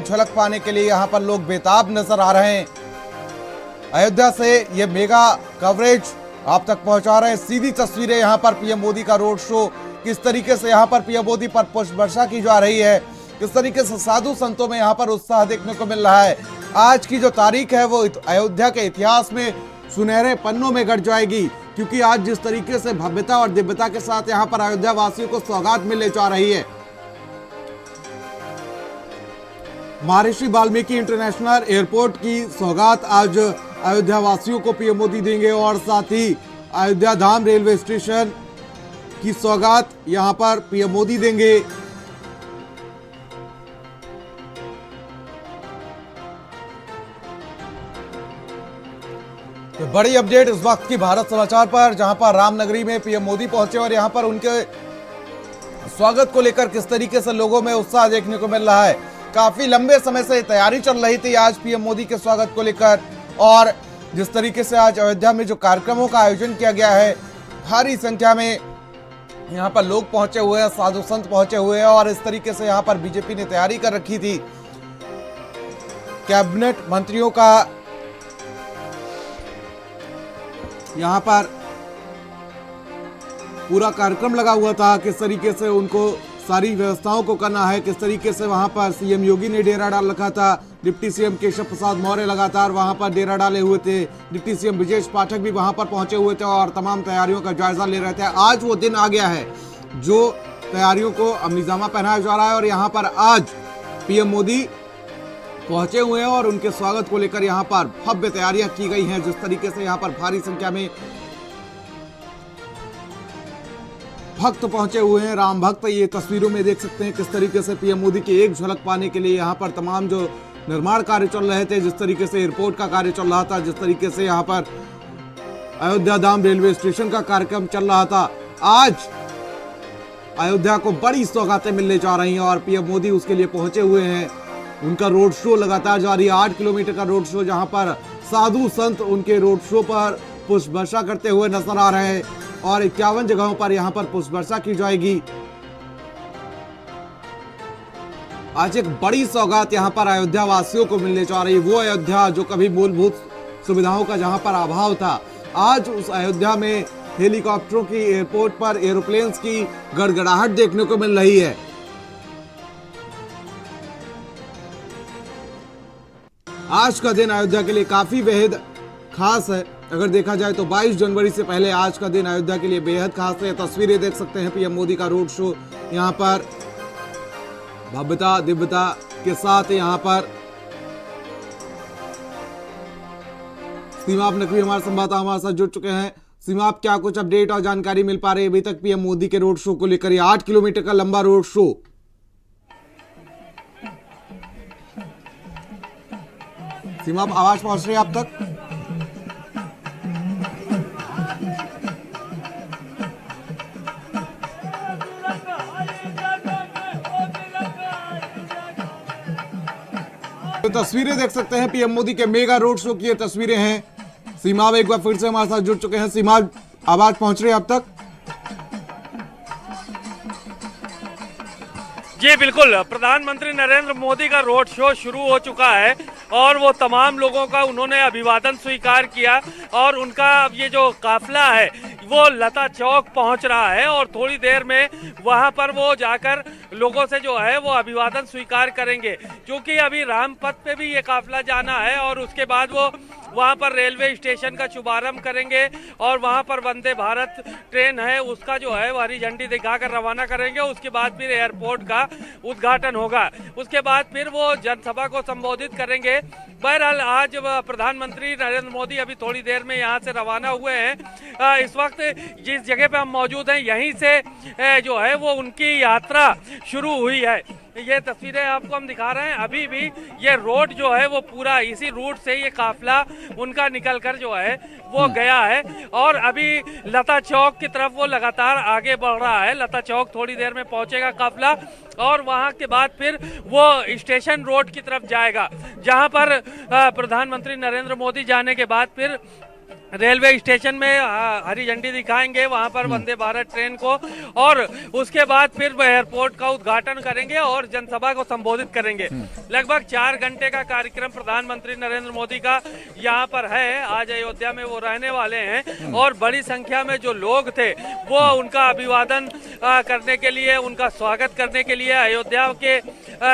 झलक पाने के लिए यहाँ पर लोग बेताब नजर आ रहे हैं। अयोध्या से ये मेगा कवरेज आप तक पहुंचा रहे हैं। सीधी तस्वीरें यहाँ पर पीएम मोदी का रोड शो, किस तरीके से यहाँ पर पीएम मोदी पर पुष्प वर्षा की जा रही है, किस तरीके से साधु संतों में यहाँ पर उत्साह देखने को मिल रहा है। आज की जो तारीख है वो अयोध्या के इतिहास में सुनहरे पन्नों में गढ़ जाएगी, क्योंकि आज जिस तरीके से भव्यता और दिव्यता के साथ यहाँ पर अयोध्या वासियों को सौगात मिलने जा रही है। महर्षि वाल्मीकि इंटरनेशनल एयरपोर्ट की सौगात आज अयोध्या वासियों को पीएम मोदी देंगे और साथ ही अयोध्या धाम रेलवे स्टेशन की सौगात यहां पर पीएम मोदी देंगे। तो बड़ी अपडेट इस वक्त की भारत समाचार पर, जहां पर रामनगरी में पीएम मोदी पहुंचे और यहां पर उनके स्वागत को लेकर किस तरीके से लोगों में उत्साह देखने को मिल रहा है। काफी लंबे समय से तैयारी चल रही थी आज पीएम मोदी के स्वागत को लेकर, और जिस तरीके से आज अयोध्या में जो कार्यक्रमों का आयोजन किया गया है, भारी संख्या में यहाँ पर लोग पहुंचे हुए हैं, साधु संत पहुंचे हुए हैं और इस तरीके से यहाँ पर बीजेपी ने तैयारी कर रखी थी। कैबिनेट मंत्रियों का यहाँ पर पूरा कार्यक्रम लगा हुआ था, किस तरीके से उनको सारी व्यवस्थाओं को करना है, किस तरीके से वहां पर सीएम योगी ने डेरा डाल रखा था। डिप्टी सीएम केशव प्रसाद मौर्य लगातार वहां पर डेरा डाले हुए थे। डिप्टी सीएम ब्रजेश पाठक भी वहां पर पहुंचे हुए थे और तमाम तैयारियों का जायजा ले रहे थे। आज वो दिन आ गया है जो तैयारियों को अमलीजामा पहनाया जा रहा है और यहाँ पर आज पीएम मोदी पहुंचे हुए हैं और उनके स्वागत को लेकर यहाँ पर भव्य तैयारियां की गई हैं। जिस तरीके से यहाँ पर भारी संख्या में भक्त पहुंचे हुए हैं, राम भक्त, ये तस्वीरों में देख सकते हैं किस तरीके से पीएम मोदी की एक झलक पाने के लिए यहाँ पर तमाम जो निर्माण कार्य चल रहे थे, जिस तरीके से एयरपोर्ट का कार्य चल रहा था, जिस तरीके से यहाँ पर अयोध्या धाम रेलवे स्टेशन का कार्यक्रम चल रहा था, आज अयोध्या को बड़ी सौगातें मिलने जा रही हैं और पीएम मोदी उसके लिए पहुंचे हुए हैं। उनका रोड शो लगातार जारी है, 8 किलोमीटर का रोड शो, जहां पर साधु संत उनके रोड शो पर पुष्प वर्षा करते हुए नजर आ रहे हैं और 51 जगहों पर यहां पर पुष्प वर्षा की जाएगी। आज एक बड़ी सौगात यहां पर अयोध्या वासियों को मिलने जा रही है। वो अयोध्या जो कभी मूलभूत सुविधाओं का जहां पर अभाव था, आज उस अयोध्या में हेलीकॉप्टरों की, एयरपोर्ट पर एरोप्लेन्स की गड़गड़ाहट देखने को मिल रही है। आज का दिन अयोध्या के लिए काफी बेहद खास है। अगर देखा जाए तो 22 जनवरी से पहले आज का दिन अयोध्या के लिए बेहद खास है। तस्वीरें देख सकते हैं पीएम मोदी का रोड शो, यहाँ पर भव्यता दिव्यता के साथ यहाँ पर सीमा नकवी हमारे संवाददाता हमारे साथ जुड़ चुके हैं। सीमा, आप क्या कुछ अपडेट और जानकारी मिल पा रही है अभी तक पीएम मोदी के रोड शो को लेकर? ये 8 किलोमीटर का लंबा रोड शो, सीमा आवाज पहुंच रही है आप तक? तो तस्वीरें देख सकते हैं पीएम मोदी के मेगा रोड शो की ये तस्वीरें हैं। सीमा एक बार फिर से हमारे साथ जुड़ चुके हैं। सीमा, आवाज पहुंच रही है अब तक? जी बिल्कुल, प्रधानमंत्री नरेंद्र मोदी का रोड शो शुरू हो चुका है और वो तमाम लोगों का उन्होंने अभिवादन स्वीकार किया और उनका अब ये जो काफिला है वो लता चौक पहुंच रहा है और थोड़ी देर में वहां पर वो जाकर लोगों से जो है वो अभिवादन स्वीकार करेंगे, क्योंकि अभी रामपथ पे भी ये काफिला जाना है और उसके बाद वो वहां पर रेलवे स्टेशन का शुभारंभ करेंगे और वहां पर वंदे भारत ट्रेन है उसका जो है वो हरी झंडी दिखाकर रवाना करेंगे। उसके बाद फिर एयरपोर्ट का उद्घाटन होगा, उसके बाद फिर वो जनसभा को संबोधित करेंगे। बहरहाल आज प्रधानमंत्री नरेंद्र मोदी अभी थोड़ी देर में यहाँ से रवाना हुए हैं। इस वक्त जिस जगह पे हम मौजूद हैं यहीं से जो है वो उनकी यात्रा शुरू हुई है। ये तस्वीरें आपको हम दिखा रहे हैं। अभी भी ये रोड जो है वो पूरा इसी रूट से ये काफिला उनका निकलकर जो है वो गया है और अभी लता चौक की तरफ वो लगातार आगे बढ़ रहा है। लता चौक थोड़ी देर में पहुंचेगा काफिला और वहां के बाद फिर वो स्टेशन रोड की तरफ जाएगा, जहां पर प्रधानमंत्री नरेंद्र मोदी जाने के बाद फिर रेलवे स्टेशन में हरी झंडी दिखाएंगे, वहां पर वंदे भारत ट्रेन को, और उसके बाद फिर एयरपोर्ट का उद्घाटन करेंगे और जनसभा को संबोधित करेंगे। लगभग 4 घंटे का कार्यक्रम प्रधानमंत्री नरेंद्र मोदी का यहाँ पर है। आज अयोध्या में वो रहने वाले हैं और बड़ी संख्या में जो लोग थे वो उनका अभिवादन करने के लिए, उनका स्वागत करने के लिए अयोध्या के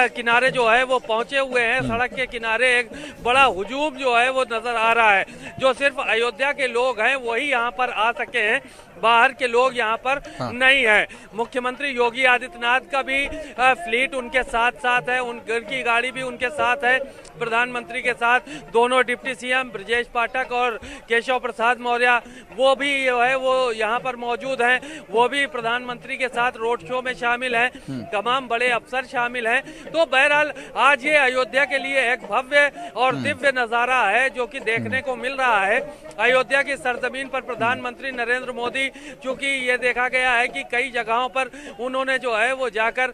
किनारे जो है वो पहुंचे हुए हैं। सड़क के किनारे एक बड़ा हुजूम जो है वो नजर आ रहा है। जो सिर्फ अयोध्या के लोग हैं वही यहाँ पर आ सके हैं, बाहर के लोग यहाँ पर नहीं है। मुख्यमंत्री योगी आदित्यनाथ का भी फ्लीट उनके साथ साथ है, उनकी गाड़ी भी उनके साथ है। प्रधानमंत्री के साथ दोनों डिप्टी सीएम ब्रजेश पाठक और केशव प्रसाद मौर्य वो भी है वो यहाँ पर मौजूद हैं। वो भी प्रधानमंत्री के साथ रोड शो में शामिल हैं। तमाम बड़े अफसर शामिल हैं। तो बहरहाल आज ये अयोध्या के लिए एक भव्य और दिव्य नजारा है जो कि देखने को मिल रहा है। अयोध्या की सरजमीन पर प्रधानमंत्री नरेंद्र मोदी, चूंकि ये देखा गया है कि कई जगहों पर उन्होंने जो है वो जाकर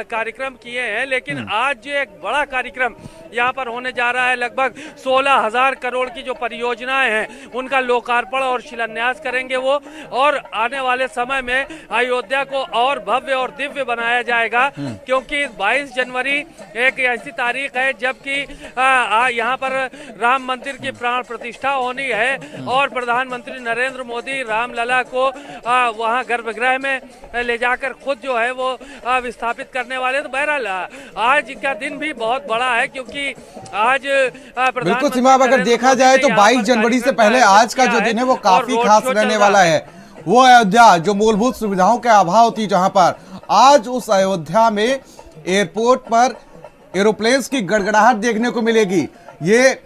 कार्यक्रम किए हैं, लेकिन आज जो एक बड़ा कार्यक्रम यहाँ पर होने जा रहा है, लगभग 16,000 करोड़ की जो परियोजनाएं हैं उनका लोकार्पण और शिलान्यास करेंगे वो, और आने वाले समय में अयोध्या को और भव्य और दिव्य बनाया जाएगा। क्योंकि 22 जनवरी एक ऐसी तारीख है जबकि यहाँ पर राम मंदिर की प्राण प्रतिष्ठा होनी है और प्रधानमंत्री नरेंद्र मोदी रामलला को वहाँ गर्भगृह में ले जाकर खुद जो है वो विस्थापित करने वाले। तो बहरहाल आज का दिन भी बहुत बड़ा है क्योंकि आज बिल्कुल सीमा, अगर देखा जाए तो 22 जनवरी से पहले आज का जो दिन है वो काफी खास रहने वाला है। वो अयोध्या जो मूलभूत सुविधाओं के अभाव थी, जहां पर आज उस अयोध्या में एयरपोर्ट पर एरोप्लेन्स की गड़गड़ाहट देखने को मिलेगी। ये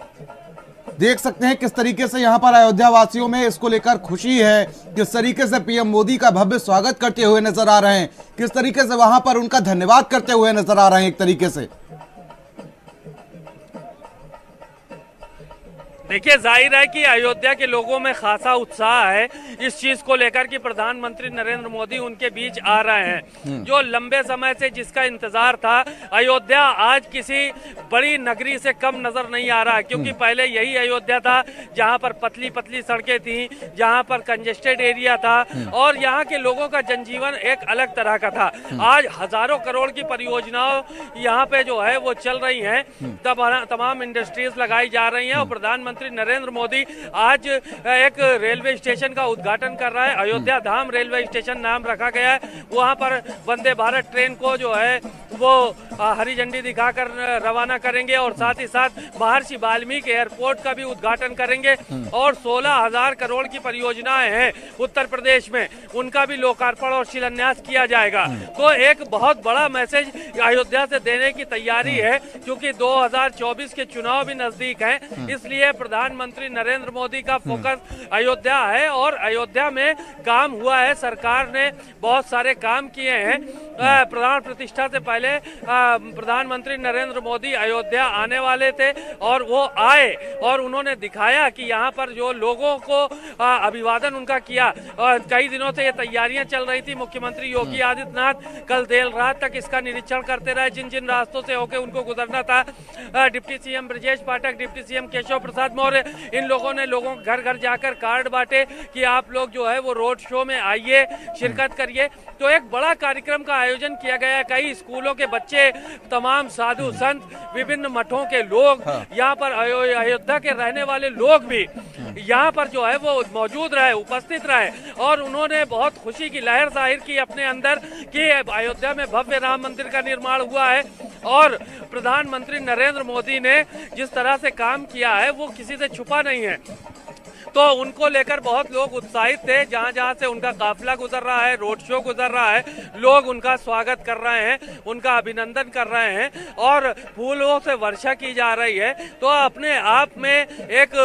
देख सकते हैं किस तरीके से यहाँ पर अयोध्या वासियों में इसको लेकर खुशी है, किस तरीके से पीएम मोदी का भव्य स्वागत करते हुए नजर आ रहे हैं, किस तरीके से वहां पर उनका धन्यवाद करते हुए नजर आ रहे हैं। एक तरीके से देखिए, जाहिर है कि अयोध्या के लोगों में खासा उत्साह है इस चीज को लेकर कि प्रधानमंत्री नरेंद्र मोदी उनके बीच आ रहे हैं। जो लंबे समय से जिसका इंतजार था, अयोध्या आज किसी बड़ी नगरी से कम नजर नहीं आ रहा, क्योंकि पहले यही अयोध्या था जहां पर पतली पतली सड़कें थी, जहां पर कंजेस्टेड एरिया था और यहाँ के लोगों का जनजीवन एक अलग तरह का था। आज हजारों करोड़ की परियोजनाओं यहाँ पे जो है वो चल रही हैं, तमाम इंडस्ट्रीज लगाई जा रही हैं और प्रधानमंत्री नरेंद्र मोदी आज एक रेलवे स्टेशन का उद्घाटन कर रहा है। अयोध्या धाम रेलवे स्टेशन नाम रखा गया है। वहां पर वंदे भारत ट्रेन को जो है वो हरी झंडी दिखाकर रवाना करेंगे और साथ ही साथ महर्षि वाल्मीकि एयरपोर्ट का भी उद्घाटन करेंगे और 16,000 करोड़ की परियोजनाएं हैं उत्तर प्रदेश में, उनका भी लोकार्पण और शिलान्यास किया जाएगा। तो एक बहुत बड़ा मैसेज अयोध्या से देने की तैयारी है, क्योंकि 2024 के चुनाव भी नजदीक हैं, इसलिए प्रधानमंत्री नरेंद्र मोदी का फोकस अयोध्या है और अयोध्या में काम हुआ है। सरकार ने बहुत सारे काम किए हैं। प्राण प्रतिष्ठा से पहले प्रधानमंत्री नरेंद्र मोदी अयोध्या आने वाले थे और वो आए और उन्होंने दिखाया कि यहाँ पर जो लोगों को अभिवादन उनका किया। कई दिनों से ये तैयारियां चल रही थी। मुख्यमंत्री योगी आदित्यनाथ कल देर रात तक इसका निरीक्षण करते रहे, जिन जिन रास्तों से होकर उनको गुजरना था। Deputy CM Brajesh Pathak, deputy CM Keshav Prasad Maurya, इन लोगों ने लोगों घर घर जाकर कार्ड बांटे कि आप लोग जो है वो रोड शो में आइए, शिरकत करिए। तो एक बड़ा कार्यक्रम का आयोजन किया गया है। कई स्कूलों के बच्चे, तमाम साधु संत, विभिन्न मठों के लोग, यहाँ पर अयोध्या के रहने वाले लोग भी यहाँ पर जो है वो मौजूद रहे, उपस्थित रहे और उन्होंने बहुत खुशी की लहर जाहिर की अपने अंदर कि अयोध्या में भव्य राम मंदिर का निर्माण हुआ है और प्रधानमंत्री नरेंद्र मोदी ने जिस तरह से काम किया है वो किसी से छुपा नहीं है। तो उनको लेकर बहुत लोग उत्साहित थे। जहां जहां से उनका काफिला गुजर रहा है, रोड शो गुजर रहा है, लोग उनका स्वागत कर रहे हैं, उनका अभिनंदन कर रहे हैं और फूलों से वर्षा की जा रही है। तो अपने आप में एक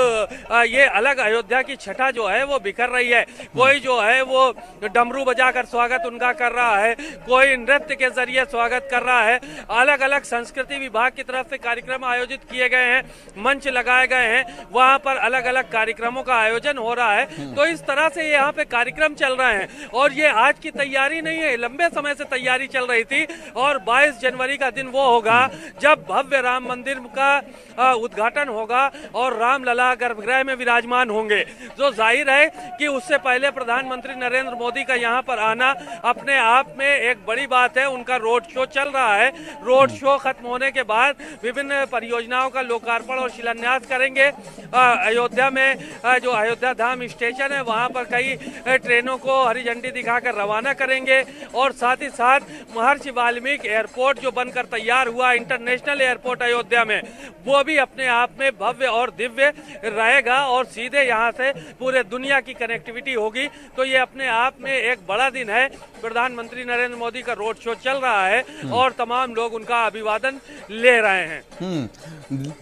ये अलग अयोध्या की छटा जो है वो बिखर रही है। कोई जो है वो डमरू बजाकर स्वागत उनका कर रहा है, कोई नृत्य के जरिए स्वागत कर रहा है। अलग अलग संस्कृति विभाग की तरफ से कार्यक्रम आयोजित किए गए हैं, मंच लगाए गए हैं, वहां पर अलग अलग कार्यक्रमों का आयोजन हो रहा है, तो इस तरह से यहाँ पे कार्यक्रम चल रहे हैं। और ये आज की तैयारी नहीं है, लंबे समय से तैयारी चल रही थी। और 22 जनवरी का दिन वो होगा जब भव्य राम मंदिर का उद्घाटन होगा और रामलला गर्भगृह में विराजमान होंगे। जो जाहिर है कि उससे पहले प्रधानमंत्री नरेंद्र मोदी का यहाँ पर आना अपने आप में एक बड़ी बात है। उनका रोड शो चल रहा है। रोड शो खत्म होने के बाद विभिन्न परियोजनाओं का लोकार्पण और शिलान्यास करेंगे। अयोध्या में जो अयोध्या धाम स्टेशन है वहां पर कई ट्रेनों को हरी झंडी दिखाकर रवाना करेंगे। और साथ ही साथ महर्षि वाल्मीकि एयरपोर्ट जो बनकर तैयार हुआ, इंटरनेशनल एयरपोर्ट अयोध्या में, वो भी अपने आप में भव्य और दिव्य रहेगा और सीधे यहाँ से पूरे दुनिया की कनेक्टिविटी होगी। तो ये अपने आप में एक बड़ा दिन है। प्रधानमंत्री नरेंद्र मोदी का रोड शो चल रहा है और तमाम लोग उनका अभिवादन ले रहे हैं।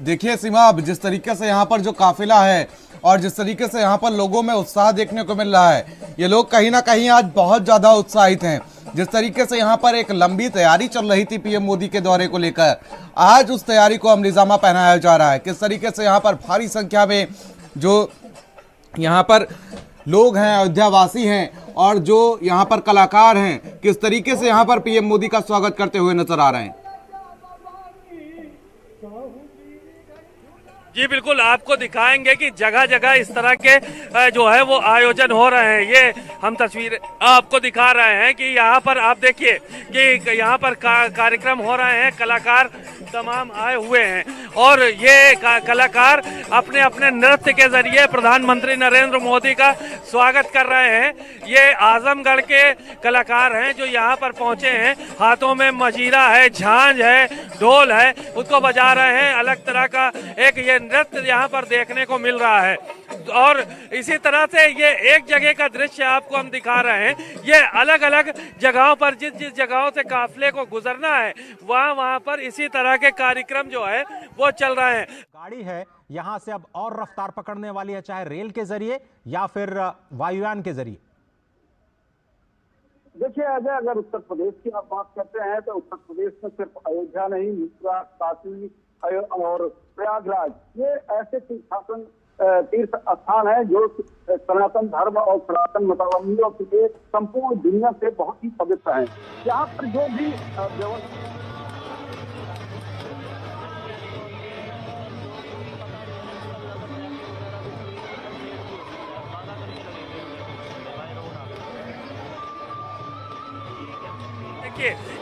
देखिए सीमा, अब जिस तरीके से यहाँ पर जो काफिला है और जिस तरीके से यहाँ पर लोगों में उत्साह देखने को मिल रहा है, ये लोग कहीं ना कहीं आज बहुत ज्यादा उत्साहित हैं। जिस तरीके से यहाँ पर एक लंबी तैयारी चल रही थी पीएम मोदी के दौरे को लेकर, आज उस तैयारी को अमलीजामा पहनाया जा रहा है। किस तरीके से यहाँ पर भारी संख्या में जो यहाँ पर लोग हैं, अयोध्यावासी हैं और जो यहाँ पर कलाकार हैं, किस तरीके से यहाँ पर पीएम मोदी का स्वागत करते हुए नजर आ रहे हैं। जी बिल्कुल, आपको दिखाएंगे कि जगह जगह इस तरह के जो है वो आयोजन हो रहे हैं। ये हम तस्वीर आपको दिखा रहे हैं कि यहाँ पर आप देखिए कि यहाँ पर कार्यक्रम हो रहे हैं, कलाकार तमाम आए हुए हैं और ये कलाकार अपने अपने नृत्य के जरिए प्रधानमंत्री नरेंद्र मोदी का स्वागत कर रहे हैं। ये आजमगढ़ के कलाकार हैं जो यहाँ पर पहुंचे हैं। हाथों में मजीरा है, झांझ है, ढोल है, उसको बजा रहे हैं। अलग तरह का एक ये नृत्य यहाँ पर देखने को मिल रहा है। और इसी तरह से ये एक जगह का दृश्य आपको हम दिखा रहे हैं। ये अलग अलग जगहों पर जिस जिस जगहों से काफिले को गुजरना है वहाँ पर इसी तरह के कार्यक्रम जो है वो चल रहे हैं। गाड़ी है यहां से अब और रफ्तार पकड़ने वाली है, चाहे रेल के जरिए या फिर वायुयान के जरिए। देखिए अजय, अगर उत्तर प्रदेश की आप बात करते हैं तो उत्तर प्रदेश में सिर्फ अयोध्या नहीं, मथुरा, काशी और प्रयागराज, ये ऐसे तीर्थ स्थान है जो सनातन धर्म और सनातन मतावलंबियों के लिए संपूर्ण दुनिया से बहुत ही पवित्र है। यहाँ पर जो भी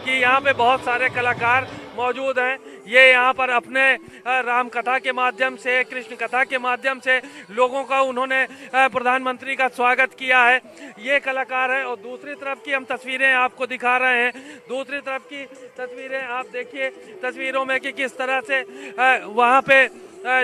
कि यहाँ पे बहुत सारे कलाकार मौजूद हैं। ये यहाँ पर अपने राम कथा के माध्यम से, कृष्ण कथा के माध्यम से लोगों का उन्होंने प्रधानमंत्री का स्वागत किया है। ये कलाकार हैं। और दूसरी तरफ की हम तस्वीरें आपको दिखा रहे हैं। दूसरी तरफ की तस्वीरें आप देखिए तस्वीरों में कि किस तरह से वहाँ पे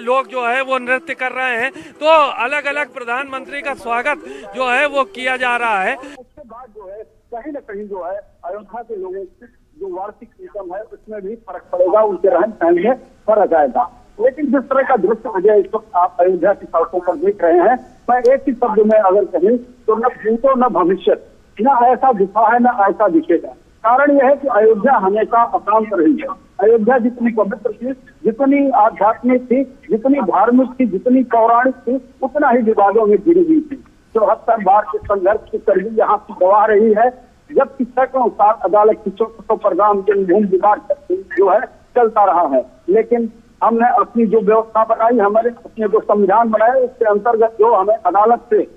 लोग जो है वो नृत्य कर रहे हैं। तो अलग अलग प्रधानमंत्री का स्वागत जो है वो किया जा रहा है। उसके बाद जो है कहीं न कहीं जो है अयोध्या के लोगों की जो वार्षिक इनकम है उसमें भी फर्क पड़ेगा, उनके रहन सहन में फर्क आएगा। लेकिन जिस तरह का दृश्य अजय इस वक्त आप अयोध्या की सड़कों पर देख रहे हैं, मैं एक ही शब्द में अगर कहूँ तो न भूतो न भविष्य, न ऐसा दिखा है न ऐसा दिखेगा। कारण यह है कि अयोध्या हमेशा अशांत रही है। अयोध्या जितनी पवित्र थी, जितनी आध्यात्मिक थी, जितनी धार्मिक थी, जितनी पौराणिक थी, उतना ही विवादों में घिरी हुई थी। 74 बार के संघर्ष की कड़ी यहाँ की गवाह रही है, जबकि सैकड़ों साल अदालत की चौकों पर राम जन्मभूमि विवाद जो है चलता रहा है। लेकिन हमने अपनी जो व्यवस्था बनाई, हमारे अपने जो संविधान बनाए, उसके अंतर्गत जो हमें अदालत से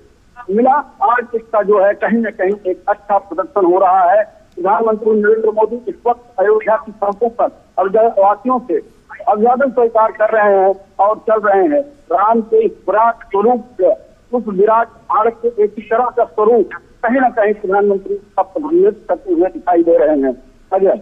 मिला, आज इसका जो है कहीं न कहीं एक अच्छा प्रदर्शन हो रहा है। प्रधानमंत्री नरेंद्र मोदी इस वक्त अयोध्या की सड़कों पर अयोध्यावासियों से अभिवादन स्वीकार कर रहे हैं और चल रहे हैं। राम के इस विराट स्वरूप, उस विराट भारत के एक तरह का स्वरूप कहीं ना कहीं प्रधानमंत्री प्रतिनिधित्व करते हुए दिखाई दे रहे हैं। अजय,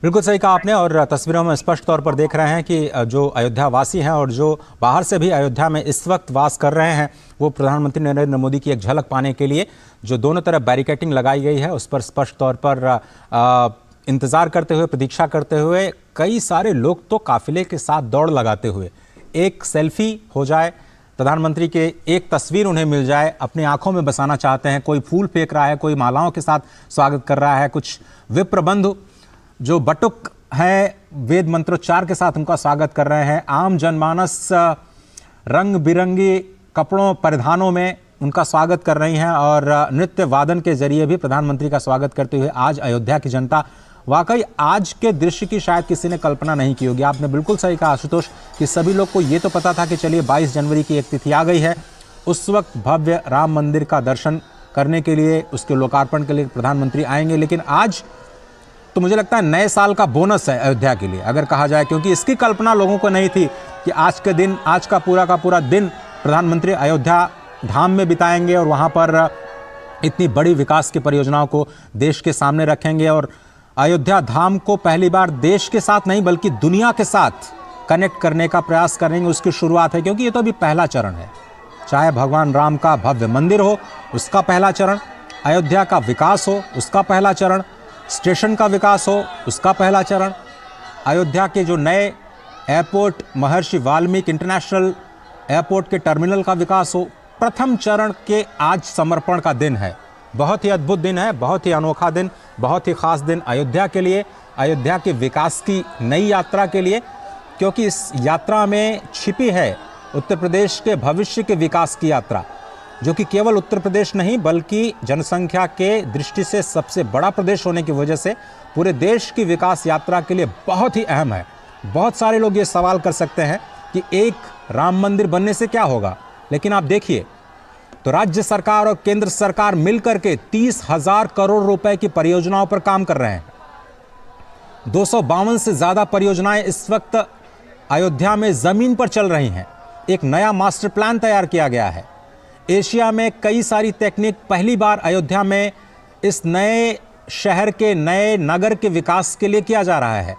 बिल्कुल सही कहा आपने। और तस्वीरों में स्पष्ट तौर पर देख रहे हैं कि जो अयोध्या वासी हैं और जो बाहर से भी अयोध्या में इस वक्त वास कर रहे हैं, वो प्रधानमंत्री नरेंद्र मोदी की एक झलक पाने के लिए जो दोनों तरफ बैरिकेडिंग लगाई गई है उस पर स्पष्ट तौर पर इंतजार करते हुए, प्रतीक्षा करते हुए कई सारे लोग तो काफिले के साथ दौड़ लगाते हुए, एक सेल्फी हो जाए, प्रधानमंत्री के एक तस्वीर उन्हें मिल जाए, अपनी आंखों में बसाना चाहते हैं। कोई फूल फेंक रहा है, कोई मालाओं के साथ स्वागत कर रहा है, कुछ विप्र बंधु जो बटुक हैं वेद मंत्रोच्चार के साथ उनका स्वागत कर रहे हैं। आम जनमानस रंग बिरंगी कपड़ों परिधानों में उनका स्वागत कर रही हैं और नृत्य वादन के जरिए भी प्रधानमंत्री का स्वागत करते हुए आज अयोध्या की जनता, वाकई आज के दृश्य की शायद किसी ने कल्पना नहीं की होगी। आपने बिल्कुल सही कहा आशुतोष कि सभी लोग को ये तो पता था कि चलिए 22 जनवरी की एक तिथि आ गई है, उस वक्त भव्य राम मंदिर का दर्शन करने के लिए, उसके लोकार्पण के लिए प्रधानमंत्री आएंगे, लेकिन आज तो मुझे लगता है नए साल का बोनस है अयोध्या के लिए अगर कहा जाए, क्योंकि इसकी कल्पना लोगों को नहीं थी कि आज के दिन, आज का पूरा दिन प्रधानमंत्री अयोध्या धाम में बिताएंगे और वहाँ पर इतनी बड़ी विकास की परियोजनाओं को देश के सामने रखेंगे और अयोध्या धाम को पहली बार देश के साथ नहीं बल्कि दुनिया के साथ कनेक्ट करने का प्रयास करेंगे। उसकी शुरुआत है, क्योंकि ये तो अभी पहला चरण है। चाहे भगवान राम का भव्य मंदिर हो, उसका पहला चरण, अयोध्या का विकास हो, उसका पहला चरण, स्टेशन का विकास हो, उसका पहला चरण, अयोध्या के जो नए एयरपोर्ट महर्षि वाल्मीकि इंटरनेशनल एयरपोर्ट के टर्मिनल का विकास हो, प्रथम चरण के आज समर्पण का दिन है। बहुत ही अद्भुत दिन है, बहुत ही अनोखा दिन, बहुत ही खास दिन अयोध्या के लिए, अयोध्या के विकास की नई यात्रा के लिए, क्योंकि इस यात्रा में छिपी है उत्तर प्रदेश के भविष्य के विकास की यात्रा, जो कि केवल उत्तर प्रदेश नहीं बल्कि जनसंख्या के दृष्टि से सबसे बड़ा प्रदेश होने की वजह से पूरे देश की विकास यात्रा के लिए बहुत ही अहम है। बहुत सारे लोग ये सवाल कर सकते हैं कि एक राम मंदिर बनने से क्या होगा, लेकिन आप देखिए तो राज्य सरकार और केंद्र सरकार मिलकर के 30,000 करोड़ रुपए की परियोजनाओं पर काम कर रहे हैं। 252 से ज्यादा परियोजनाएं इस वक्त अयोध्या में जमीन पर चल रही हैं। एक नया मास्टर प्लान तैयार किया गया है। एशिया में कई सारी टेक्निक पहली बार अयोध्या में इस नए शहर के, नए नगर के विकास के लिए किया जा रहा है।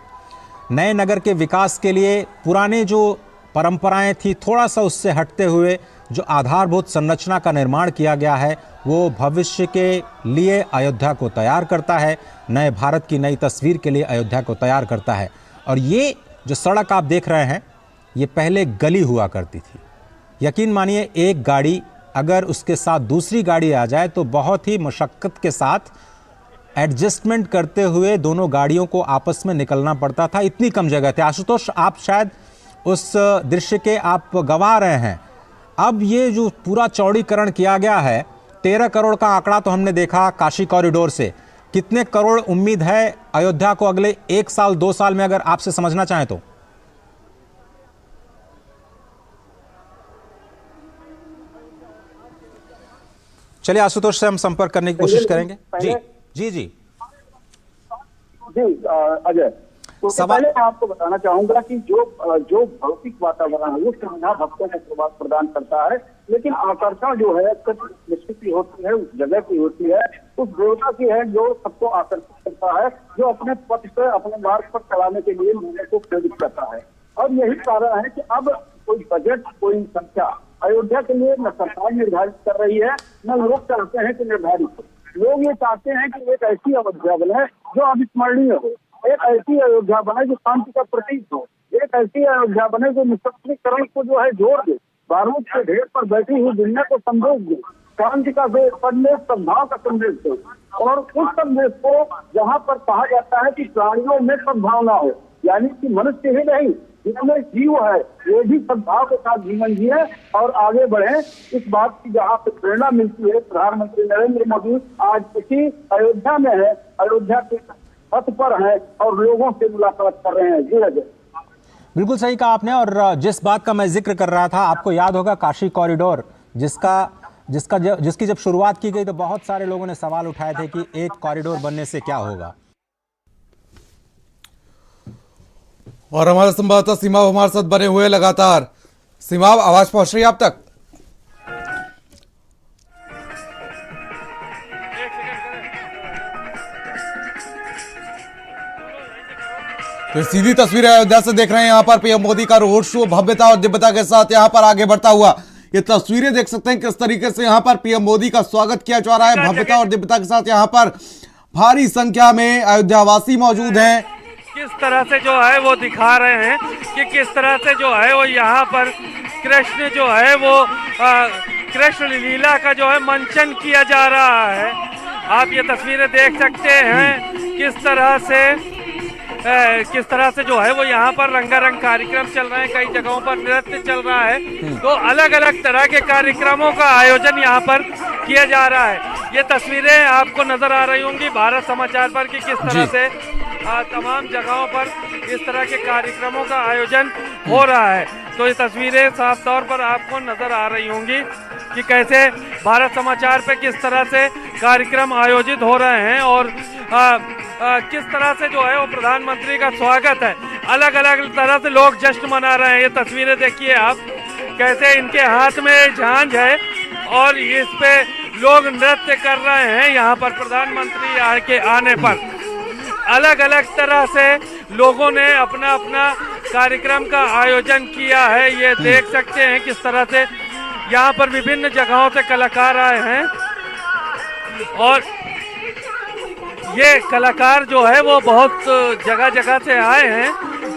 नए नगर के विकास के लिए पुराने जो परंपराएं थी, थोड़ा सा उससे हटते हुए जो आधारभूत संरचना का निर्माण किया गया है, वो भविष्य के लिए अयोध्या को तैयार करता है, नए भारत की नई तस्वीर के लिए अयोध्या को तैयार करता है। और ये जो सड़क आप देख रहे हैं, ये पहले गली हुआ करती थी। यकीन मानिए एक गाड़ी अगर उसके साथ दूसरी गाड़ी आ जाए तो बहुत ही मशक्क़त के साथ एडजस्टमेंट करते हुए दोनों गाड़ियों को आपस में निकलना पड़ता था, इतनी कम जगह थी। आशुतोष, आप शायद उस दृश्य के आप गवाह रहे हैं। अब ये जो पूरा चौड़ीकरण किया गया है, 13 करोड़ का आंकड़ा तो हमने देखा काशी कॉरिडोर से। कितने करोड़ उम्मीद है अयोध्या को अगले 1 साल 2 साल में, अगर आपसे समझना चाहें तो? चलिए आशुतोष से हम संपर्क करने की कोशिश करेंगे। जी जी जी जी अजय, तो पहले मैं आपको बताना चाहूंगा कि जो भौतिक वातावरण है वो श्रद्धा भक्तों को प्रदान करता है, लेकिन आकर्षण जो है निश्चित होती है, उस जगह की होती है, उस देवता की है जो सबको आकर्षित करता है, जो अपने पथ पे, अपने मार्ग पर चलाने के लिए लोगों को प्रेरित करता है। और यही कारण है कि अब कोई बजट, कोई संख्या अयोध्या के लिए न सरकार निर्धारित कर रही है, न लोग चाहते हैं कि निर्धारित हो। लोग ये चाहते हैं कि एक ऐसी अयोध्या बने जो अविस्मरणीय हो, एक ऐसी अयोध्या बने जो शांति का प्रतीक हो, एक ऐसी अयोध्या बने जो निशस्त्रीकरण को जो है जोड़ दे, बारूद के ढेर पर बैठी हुई दुनिया को संदेश दे, शांति का संदेश, सद्भाव का संदेश दे। और उस संदेश को जहाँ पर कहा जाता है कि प्राणियों में सद्भावना हो, यानी कि मनुष्य ही नहीं जिनमें जीव है ये भी सद्भाव के साथ जीवन जिए और आगे बढ़े, इस बात की जहाँ पे प्रेरणा मिलती है। प्रधानमंत्री नरेंद्र मोदी आज इसी अयोध्या में है, अयोध्या के पथ पर है और लोगों से मुलाकात कर रहे हैं। जी अजय, बिल्कुल सही कहा आपने। और जिस बात का मैं जिक्र कर रहा था, आपको याद होगा काशी कॉरिडोर जिसकी जब शुरुआत की गई तो बहुत सारे लोगों ने सवाल उठाए थे कि एक कॉरिडोर बनने से क्या होगा। और हमारे संवाददाता सीमा हमारे साथ बने हुए लगातार। सीमा, आवाज पहुंच रही है आप तक? तो सीधी तस्वीरें अयोध्या से देख रहे हैं। यहाँ पर पीएम मोदी का रोड शो भव्यता और दिव्यता के साथ यहाँ पर आगे बढ़ता हुआ, ये तस्वीरें देख सकते हैं किस तरीके से यहाँ पर पीएम मोदी का स्वागत किया जा रहा है। भव्यता और दिव्यता के साथ यहाँ पर भारी संख्या में अयोध्यावासी मौजूद हैं। किस तरह से जो है वो दिखा रहे हैं कि किस तरह से जो है वो यहाँ पर कृष्ण जो है वो कृष्ण लीला का जो है मंचन किया जा रहा है। आप ये तस्वीरें देख सकते हैं किस तरह से किस तरह से जो है वो यहाँ पर रंगारंग कार्यक्रम चल रहे हैं, कई जगहों पर नृत्य चल रहा है। तो अलग अलग तरह के कार्यक्रमों का आयोजन यहाँ पर किया जा रहा है। ये तस्वीरें आपको नजर आ रही होंगी भारत समाचार पर कि किस तरह से तमाम जगहों पर इस तरह के कार्यक्रमों का आयोजन हो रहा है। तो ये तस्वीरें साफ तौर पर आपको नजर आ रही होंगी कि कैसे भारत समाचार पे किस तरह से कार्यक्रम आयोजित हो रहे हैं और किस तरह से जो है वो प्रधानमंत्री का स्वागत है। अलग अलग तरह से लोग जश्न मना रहे हैं। ये तस्वीरें देखिए आप, कैसे इनके हाथ में झांझ है और इस पे लोग नृत्य कर रहे हैं। यहाँ पर प्रधानमंत्री के आने पर अलग अलग तरह से लोगों ने अपना अपना कार्यक्रम का आयोजन किया है। ये देख सकते हैं किस तरह से यहाँ पर विभिन्न जगहों से कलाकार आए हैं और ये कलाकार जो है वो बहुत जगह जगह से आए हैं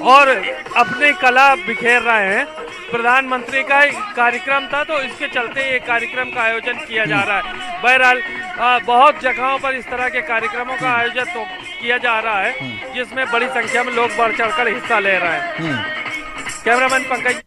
और अपनी कला बिखेर रहे हैं। प्रधानमंत्री का कार्यक्रम था तो इसके चलते ये कार्यक्रम का आयोजन किया जा रहा है। बहरहाल बहुत जगहों पर इस तरह के कार्यक्रमों का आयोजन तो किया जा रहा है जिसमें बड़ी संख्या में लोग बढ़ चढ़कर हिस्सा ले रहे हैं। कैमरामैन पंकज।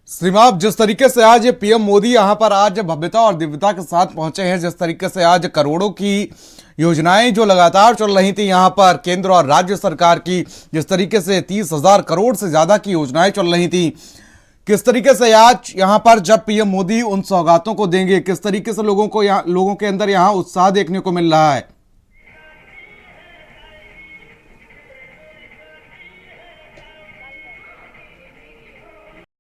श्रीमान, जिस तरीके से आज ये पीएम मोदी यहाँ पर आज भव्यता और दिव्यता के साथ पहुंचे हैं, जिस तरीके से आज करोड़ों की योजनाएं जो लगातार चल रही थी यहाँ पर केंद्र और राज्य सरकार की, जिस तरीके से 30,000 करोड़ से ज्यादा की योजनाएं चल रही थी, किस तरीके से आज यहाँ पर जब पीएम मोदी उन सौगातों को देंगे, किस तरीके से लोगों के अंदर यहाँ उत्साह देखने को मिल रहा है?